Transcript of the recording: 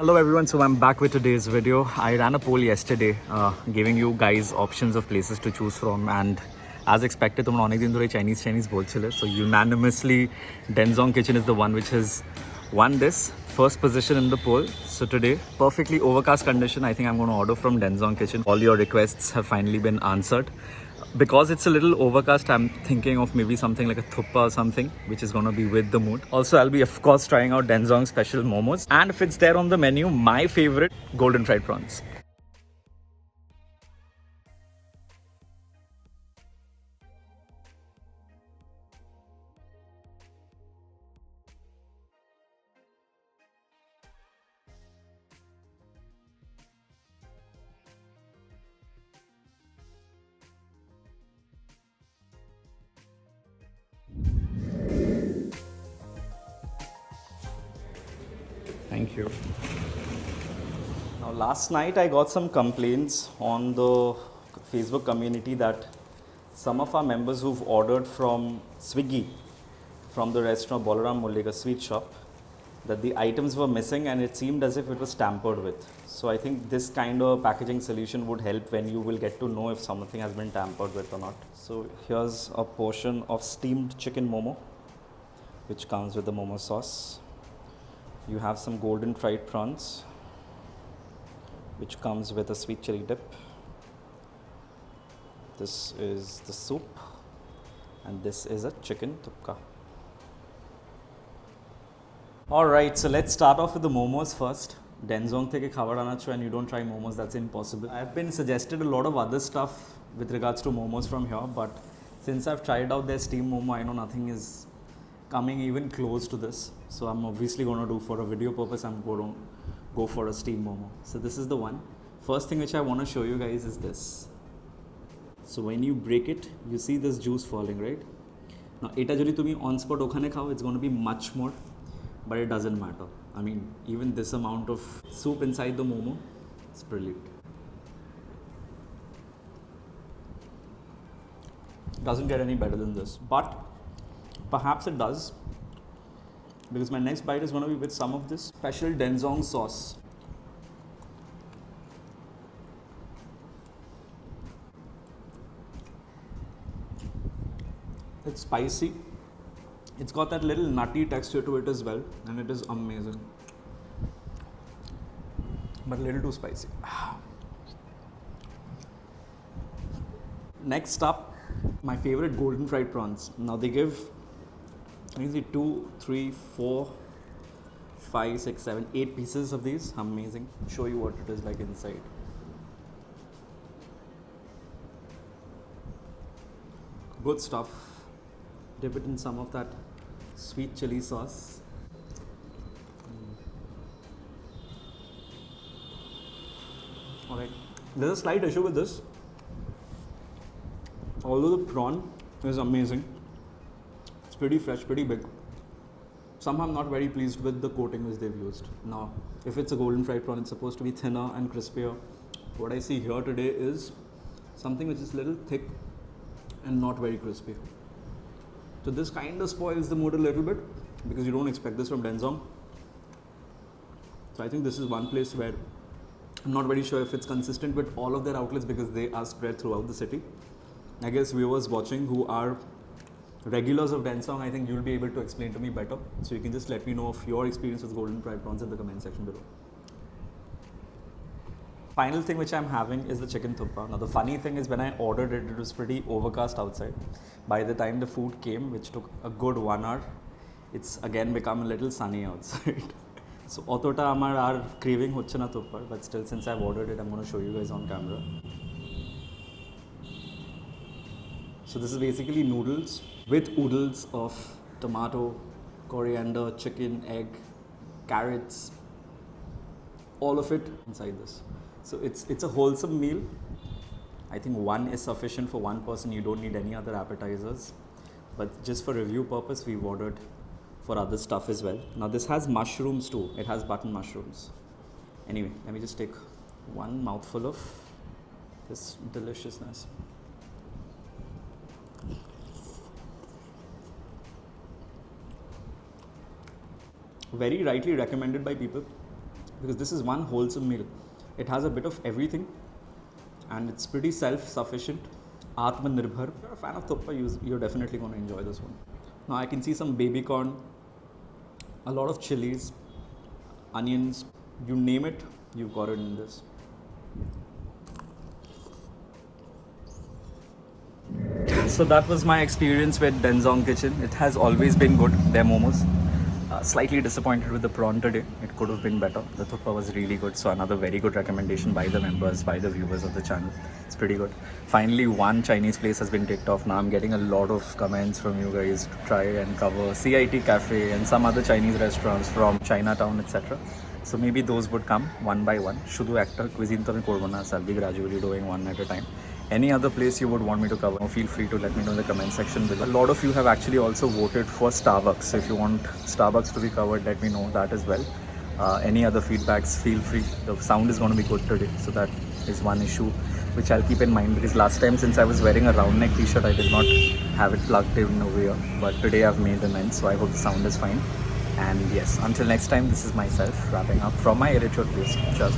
Hello everyone, so I'm back with today's video. I ran a poll yesterday giving you guys options of places to choose from, and as expected তোমরা অনেক দিন ধরে Chinese বলছিলে, so unanimously Denzong Kitchen is the one which has won this first position in the poll. So today, perfectly overcast condition, I think I'm going to order from Denzong Kitchen. All your requests have finally been answered. Because it's a little overcast, I'm thinking of maybe something like a thuppa or something, which is going to be with the mood. Also, I'll be, of course, trying out Denzong special momos. And if it's there on the menu, my favorite, golden fried prawns. Thank you. Now, last night I got some complaints on the Facebook community that some of our members who've ordered from Swiggy, from the restaurant Bolaram Mulliga sweet shop, that the items were missing and it seemed as if it was tampered with. So I think this kind of packaging solution would help when you will get to know if something has been tampered with or not. So here's a portion of steamed chicken momo, which comes with the momo sauce. You have some golden fried prawns, which comes with a sweet chili dip. This is the soup, and this is a chicken tukka. Alright, so let's start off with the momos first. Denzong থেকে খাবার আনাচ্ছ and you don't try momos, that's impossible. I've been suggested a lot of other stuff with regards to momos from here, but since I've tried out their steam momo, I know nothing is coming even close to this. So I'm obviously going to do, for a video purpose, I'm going to go for a steam momo. So this is the one. First thing which I want to show you guys is this. So when you break it, you see this juice falling, right? Now এটা যদি তুমি on spot ওখানে খাও, it's going to be much more, but it doesn't matter. I mean, even this amount of soup inside the momo, it's brilliant. Doesn't get any better than this, but perhaps it does, because my next bite is going to be with some of this special Denzong sauce. It's spicy. It's got that little nutty texture to it as well, and it is amazing. But a little too spicy. Next up, my favorite golden fried prawns. Now they give, I see 2, 3, 4, 5, 6, 7, 8 pieces of these. Amazing. Show you what it is like inside. Good stuff. Dip it in some of that sweet chili sauce. Alright, there's a slight issue with this. Although the prawn is amazing, it's pretty fresh, pretty big. Somehow I'm not very pleased with the coating which they've used. Now, if it's a golden fried prawn, it's supposed to be thinner and crispier. What I see here today is something which is a little thick and not very crispy. So this kind of spoils the mood a little bit, because you don't expect this from Denzong. So I think this is one place where I'm not very sure if it's consistent with all of their outlets, because they are spread throughout the city. I guess viewers watching who are regulars of Denzong, I think you'll be able to explain to me better. So you can just let me know of your experience with golden fried prawns in the comment section below. Final thing which I'm having is the chicken thuppa. Now the funny thing is, when I ordered it, it was pretty overcast outside. By the time the food came, which took a good 1 hour, it's again become a little sunny outside. So otota amar ar craving hocche na thuppar, but still, since I've ordered it, I'm going to show you guys on camera. So this is basically noodles with oodles of tomato, coriander, chicken, egg, carrots, all of it inside this. So it's a wholesome meal. I think one is sufficient for one person. You don't need any other appetizers. But just for review purpose, we've ordered for other stuff as well. Now this has mushrooms too. It has button mushrooms. Anyway, let me just take one mouthful of this deliciousness. Very rightly recommended by people. because this is one wholesome meal. It has a bit of everything and it's pretty self-sufficient. Atmanirbhar. If you're a fan of thuppa, you're definitely going to enjoy this one. Now I can see some baby corn, a lot of chilies, onions, you name it, you've got it in this. So that was my experience with Denzong Kitchen. It has always been good, their momos. Slightly disappointed with the prawn today. It could have been better. The thuppa was really good. So another very good recommendation by the members, by the viewers of the channel. It's pretty good. Finally, one Chinese place has been ticked off. Now I'm getting a lot of comments from you guys to try and cover CIT Cafe and some other Chinese restaurants from Chinatown, etc. So maybe those would come one by one. Shudu actor cuisine to korbo, so I'll be gradually doing one at a time. Any other place you would want me to cover, feel free to let me know in the comment section below. A lot of you have actually also voted for Starbucks. So if you want Starbucks to be covered, let me know that as well. Any other feedbacks, feel free. The sound is going to be good today. So that is one issue which I'll keep in mind, because last time since I was wearing a round neck t-shirt, I did not have it plugged in over here. But today I've made amends, so I hope the sound is fine. And yes, until next time, this is myself wrapping up from my editor place. Cheers.